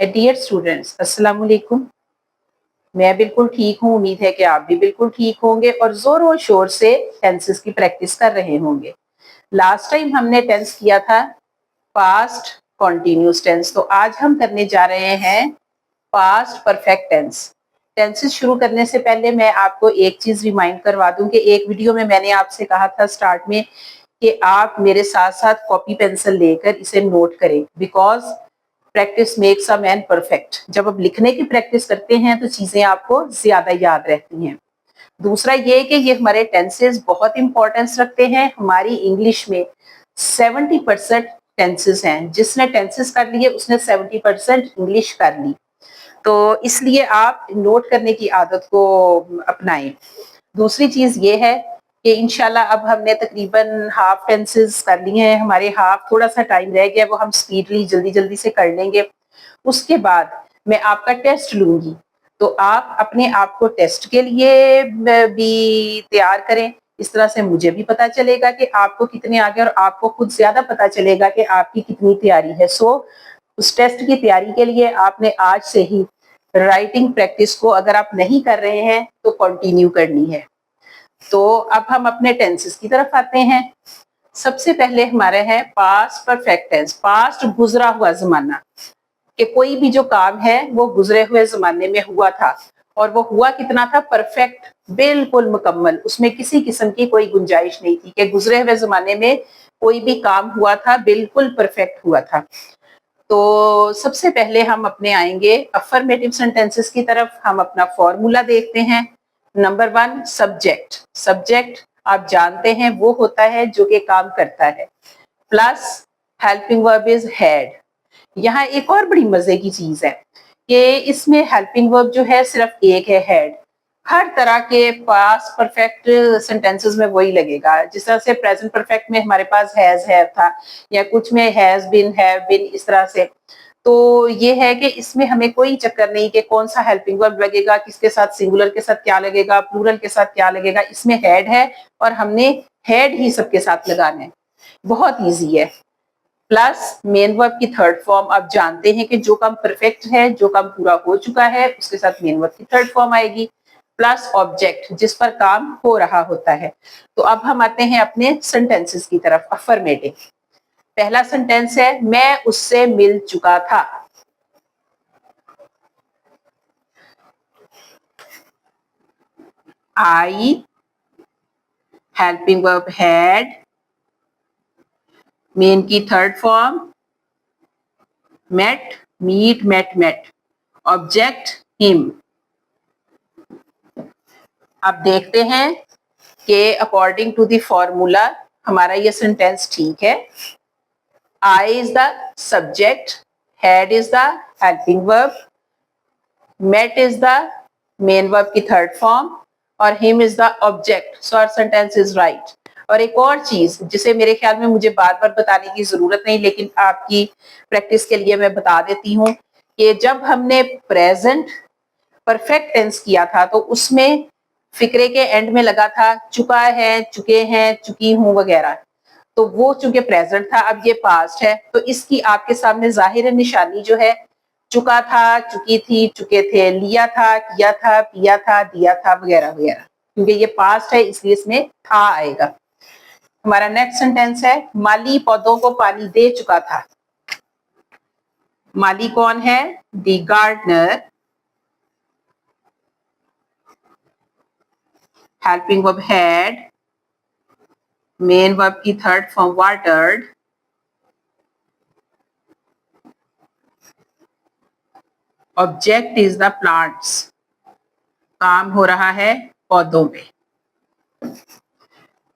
Dear students, अस्सलाम वालेकुम। मैं बिल्कुल ठीक हूँ, उम्मीद है कि आप भी बिल्कुल ठीक होंगे और ज़ोर और शोर से टेंसेस की प्रैक्टिस कर रहे होंगे। लास्ट टाइम हमने टेंस किया था पास्ट कॉन्टिन्यूस टेंस, तो आज हम करने जा रहे हैं पास्ट परफेक्ट टेंस। टेंसेस शुरू करने से पहले मैं आपको एक चीज़ रिमाइंड करवा दूँ कि एक वीडियो में मैंने आपसे कहा था स्टार्ट में कि आप मेरे साथ-साथ कॉपी पेंसिल लेकर इसे नोट करें because practice makes a man perfect. जब आप लिखने की प्रैक्टिस करते हैं तो चीजें आपको ज्यादा याद रहती हैं। दूसरा ये कि ये हमारे टेंसेस बहुत इंपॉर्टेंस रखते हैं। हमारी इंग्लिश में 70% टेंसेस हैं। जिसने टेंसेस कर लिए उसने 70% इंग्लिश कर ली। तो इसलिए आप नोट करने की आदत को अपनाएं। दूसरी चीज ये है कि इंशाल्लाह अब हमने तकरीबन हाफ टेंसेस कर लिए हैं। हमारे हाफ थोड़ा सा टाइम रह गया, वो हम स्पीडली जल्दी जल्दी से कर लेंगे। उसके बाद मैं आपका टेस्ट लूंगी, तो आप अपने आप को टेस्ट के लिए भी तैयार करें। इस तरह से मुझे भी पता चलेगा कि आपको कितने आ गए और आपको खुद ज्यादा पता चलेगा कि आपकी कितनी तैयारी है। सो उस टेस्ट की तैयारी के लिए आपने आज से ही राइटिंग प्रैक्टिस को, अगर आप नहीं कर रहे हैं तो कंटिन्यू करनी है। तो अब हम अपने टेंसेस की तरफ आते हैं। सबसे पहले हमारे है पास्ट परफेक्ट टेंस, पास्ट गुजरा हुआ जमाना, कि कोई भी जो काम है वो गुजरे हुए जमाने में हुआ था और वो हुआ कितना था, परफेक्ट, बिल्कुल मुकम्मल। उसमें किसी किस्म की कोई गुंजाइश नहीं थी कि गुजरे हुए जमाने में कोई भी काम हुआ था बिल्कुल परफेक्ट हुआ था। तो सबसे पहले हम अपने आएंगे अफर्मेटिव सेंटेंसेस की तरफ। हम अपना फॉर्मूला देखते हैं। Number 1, subject. सब्जेक्ट आप जानते हैं वो होता है जो कि काम करता है, plus helping verb is had. यहाँ एक और बड़ी मजे की चीज है कि इसमें हेल्पिंग वर्ब जो है सिर्फ एक है, हैड। हर तरह के पास परफेक्ट सेंटेंसेस में वही लगेगा। जिस तरह से प्रेजेंट परफेक्ट में हमारे पास हैज हैव था, या कुछ में हैज बीन हैव बीन, इस तरह से। तो ये है कि इसमें हमें कोई चक्कर नहीं कि कौन सा हेल्पिंग वर्ब लगेगा, किसके साथ, सिंगुलर के साथ क्या लगेगा, प्लूरल के साथ क्या लगेगा। इसमें हैड है और हमने हैड ही सबके साथ लगाना है। बहुत ईजी है। प्लस मेन वर्ब की थर्ड फॉर्म, आप जानते हैं कि जो काम परफेक्ट है, जो काम पूरा हो चुका है, उसके साथ मेन वर्ब की थर्ड फॉर्म आएगी। प्लस ऑब्जेक्ट जिस पर काम हो रहा होता है। तो अब हम आते हैं अपने सेंटेंसेस की तरफ। अफर्मेटिव, पहला सेंटेंस है मैं उससे मिल चुका था। I, helping verb had, main की third form met, meet, met, met, object him. अब देखते हैं कि अकॉर्डिंग टू द फॉर्मूला हमारा ये सेंटेंस ठीक है। I is the subject, had is the helping verb, met is the main verb की थर्ड फॉर्म और him is the object. So our sentence is right. और एक और चीज जिसे मेरे ख्याल में मुझे बार बार बताने की जरूरत नहीं, लेकिन आपकी प्रैक्टिस के लिए मैं बता देती हूँ कि जब हमने प्रेजेंट परफेक्ट टेंस किया था तो उसमें फिक्रे के एंड में लगा था चुका है, चुके हैं, चुकी हूं वगैरह। तो वो चूंकि प्रेजेंट था, अब ये पास्ट है, तो इसकी आपके सामने जाहिर निशानी जो है, चुका था, चुकी थी, चुके थे, लिया था, किया था, पिया था, दिया था, वगैरह वगैरह। क्योंकि ये पास्ट है इसलिए इसमें था आएगा। हमारा नेक्स्ट सेंटेंस है माली पौधों को पानी दे चुका था। माली कौन है? The gardener, helping verb had, main verb की third form watered, object is the plants, काम हो रहा है पौधों में।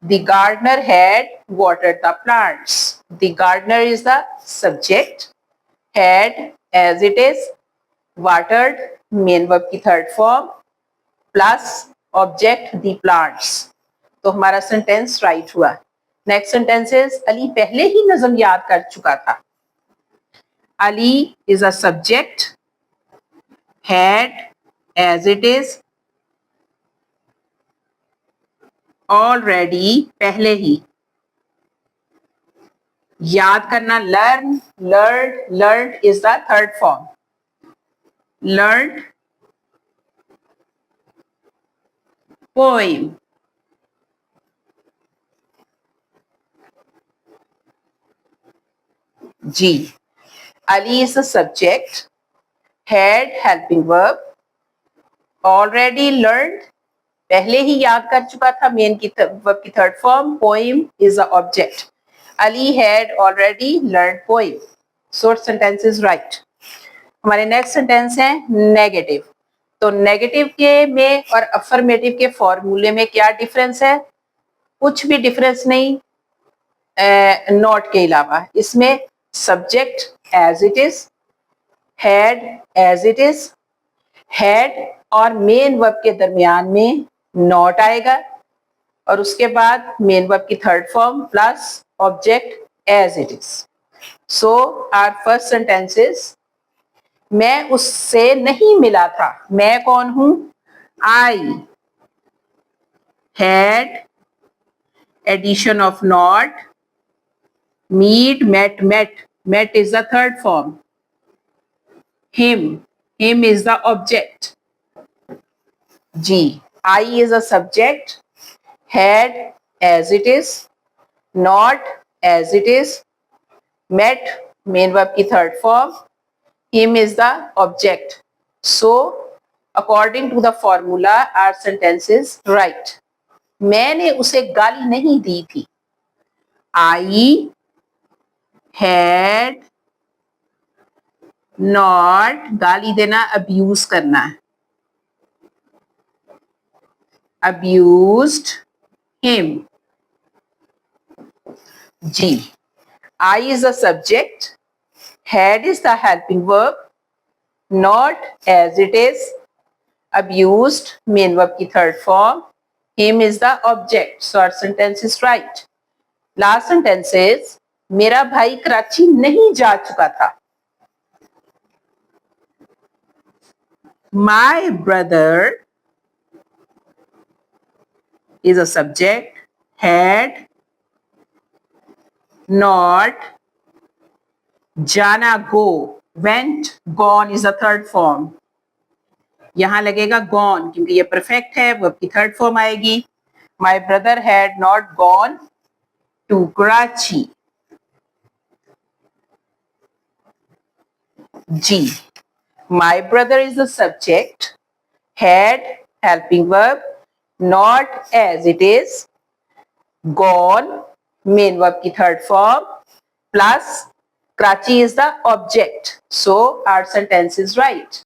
The gardener had watered the plants. The gardener is the subject, had as it is, watered main verb की third form, plus object the plants. तो हमारा sentence right हुआ। नेक्स्ट सेंटेंस इज अली पहले ही नज्म याद कर चुका था। Ali is a subject, had as it is, already पहले ही, याद करना learn, learn, learn is the third form. learned poem. G. Ali is a subject, had helping verb, already learned, पहले ही याद कर चुका था मेन की वर्ब की third form, poem is a object. Ali had already learn poem. So sentence is right. हमारे next sentence है negative. तो नेगेटिव के में और अफर्मेटिव के फॉर्मूले में क्या डिफरेंस है? कुछ भी डिफरेंस नहीं नॉट के अलावा. इसमें subject as it is, had as it is, had और मेन वर्ब के दरमियान में नॉट आएगा और उसके बाद मेन वर्ब की third form plus object as it is. So our first sentence is मैं उससे नहीं मिला था. मैं कौन हूं? I had, addition of not, meet, met, met, met is the third form, him is the object. G. I is a subject, had as it is, not as it is, met main verb की third form, him is the object. So according to the formula our sentence is right. मैंने उसे गाली नहीं दी थी. I had not, गाली देना abuse करना है, abused him. G. I is a subject, had is the helping verb, not as it is, abused main verb की third form, him is the object. So our sentence is right. Last sentence is मेरा भाई कराची नहीं जा चुका था. My brother is a subject, had not, जाना go, went, gone is a third form. यहां लगेगा gone क्योंकि ये परफेक्ट है, वर्ब की थर्ड फॉर्म आएगी. My brother had not gone to Karachi. G. My brother is the subject, had helping verb, not as it is, gone main verb की third form plus Karachi is the object. So our sentence is right.